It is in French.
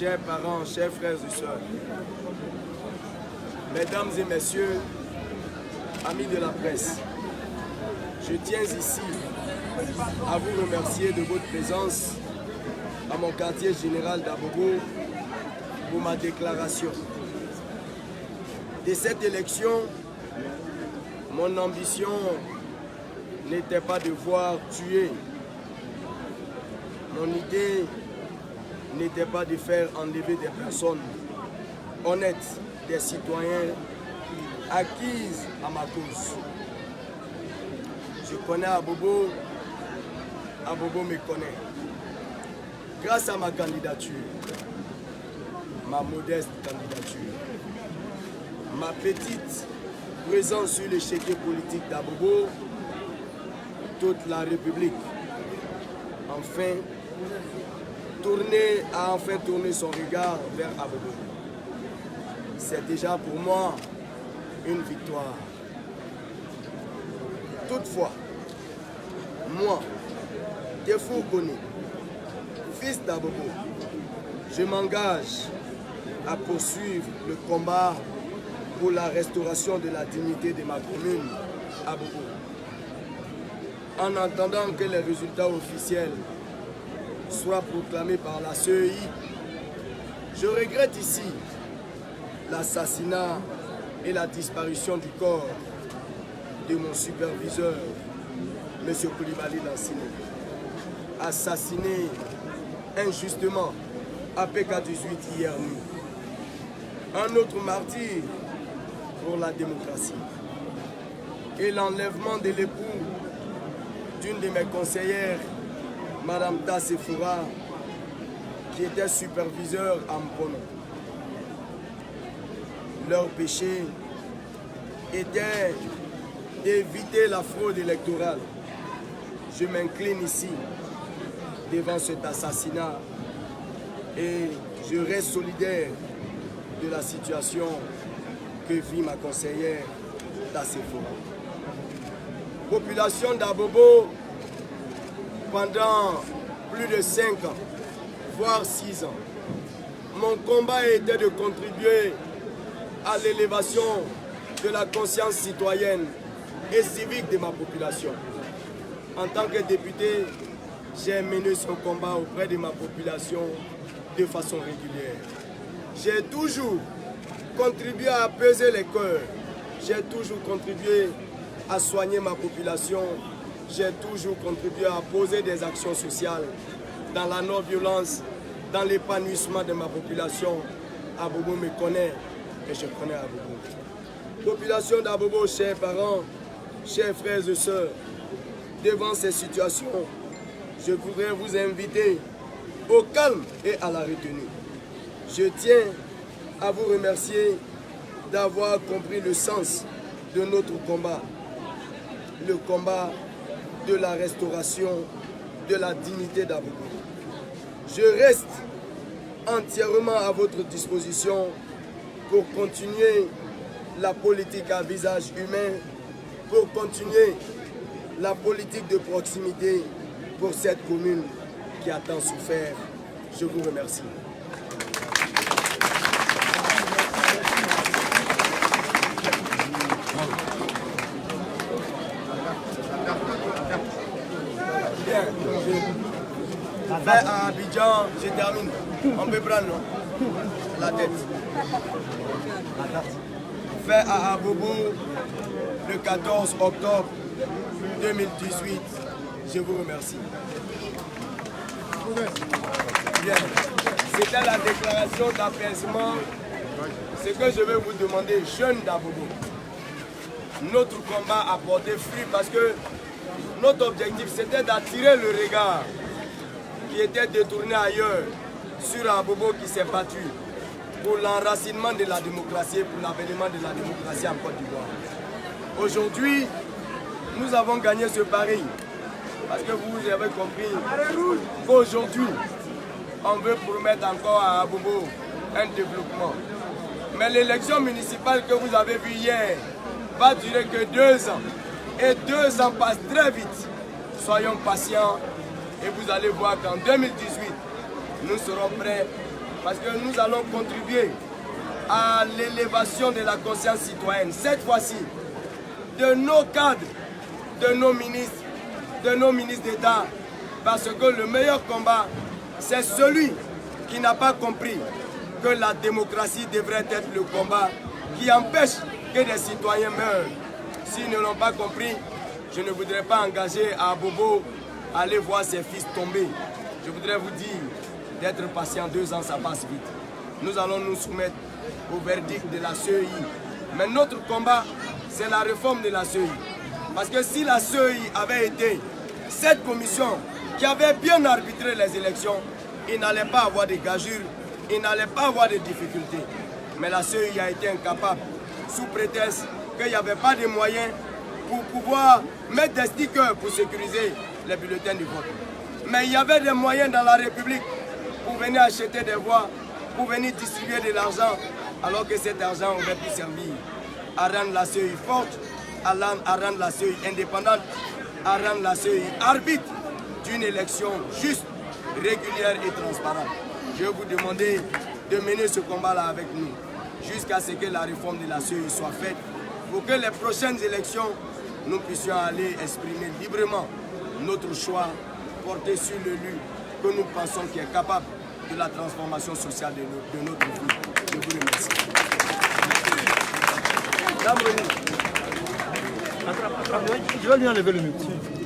chers parents, chers frères et sœurs, mesdames et messieurs, amis de la presse, je tiens ici à vous remercier de votre présence à mon quartier général d'Abobo pour ma déclaration. De cette élection, mon ambition n'était pas de voir tuer. Mon idée n'était pas de faire enlever des personnes honnêtes, des citoyens acquises à ma cause. Je connais Abobo, Abobo me connaît. Grâce à ma candidature, ma modeste candidature, ma petite présence sur l'échiquier politique d'Abobo, toute la République a enfin tourné son regard vers Abobo. C'est déjà pour moi une victoire. Toutefois, moi, Tefou Koni, fils d'Abobo, je m'engage à poursuivre le combat pour la restauration de la dignité de ma commune, Abobo. En attendant que les résultats officiels soient proclamés par la CEI, je regrette ici l'assassinat et la disparition du corps de mon superviseur, M. Koulibaly Dansine, assassiné injustement à PK18 hier nuit. Un autre martyr pour la démocratie. Et l'enlèvement de l'époux d'une de mes conseillères, Mme Tassefoura, qui était superviseur à Mpono. Leur péché était d'éviter la fraude électorale. Je m'incline ici devant cet assassinat et je reste solidaire de la situation que vit ma conseillère Tassefoura. Population d'Abobo, pendant plus de 5 ans, voire 6 ans, mon combat était de contribuer à l'élévation de la conscience citoyenne et civique de ma population. En tant que député, j'ai mené ce combat auprès de ma population de façon régulière. J'ai toujours contribué à apaiser les cœurs. J'ai toujours contribué à soigner ma population. J'ai toujours contribué à poser des actions sociales dans la non-violence, dans l'épanouissement de ma population. Abobo me connaît et je connais Abobo. Population d'Abobo, chers parents, chers frères et sœurs, devant ces situations, je voudrais vous inviter au calme et à la retenue. Je tiens à vous remercier d'avoir compris le sens de notre combat. Le combat de la restauration de la dignité d'Abobo. Je reste entièrement à votre disposition pour continuer la politique à visage humain, pour continuer la politique de proximité pour cette commune qui a tant souffert. Je vous remercie. Bien. Fait à Abidjan, je termine. On peut prendre la tête. Fait à Abobo le 14 octobre 2018. Je vous remercie. Bien. C'était la déclaration d'apaisement. Ce que je vais vous demander, jeunes d'Abobo, notre combat a porté fruit parce que notre objectif c'était d'attirer le regard qui était détourné ailleurs sur Abobo qui s'est battu pour l'enracinement de la démocratie et pour l'avènement de la démocratie en Côte d'Ivoire. Aujourd'hui, nous avons gagné ce pari parce que vous avez compris qu'aujourd'hui, on veut promettre encore à Abobo un développement. Mais l'élection municipale que vous avez vue hier va durer que 2 ans. Et 2 ans passent très vite. Soyons patients et vous allez voir qu'en 2018, nous serons prêts parce que nous allons contribuer à l'élévation de la conscience citoyenne. Cette fois-ci, de nos cadres, de nos ministres d'État, parce que le meilleur combat, c'est celui qui n'a pas compris que la démocratie devrait être le combat qui empêche que des citoyens meurent. S'ils ne l'ont pas compris, je ne voudrais pas engager à Bobo à aller voir ses fils tomber. Je voudrais vous dire d'être patient, 2 ans, ça passe vite. Nous allons nous soumettre au verdict de la CEI. Mais notre combat, c'est la réforme de la CEI. Parce que si la CEI avait été cette commission qui avait bien arbitré les élections, il n'allait pas avoir de gageures, il n'allait pas avoir de difficultés. Mais la CEI a été incapable, sous prétexte qu'il n'y avait pas de moyens pour pouvoir mettre des stickers pour sécuriser les bulletins du vote. Mais il y avait des moyens dans la République pour venir acheter des voix, pour venir distribuer de l'argent, alors que cet argent aurait pu servir à rendre la CEI forte, à rendre la CEI indépendante, à rendre la CEI arbitre d'une élection juste, régulière et transparente. Je vais vous demander de mener ce combat-là avec nous, jusqu'à ce que la réforme de la CEI soit faite, pour que les prochaines élections, nous puissions aller exprimer librement notre choix porté sur l'élu que nous pensons qui est capable de la transformation sociale de notre vie. Je vous remercie. Je vais lui enlever le micro.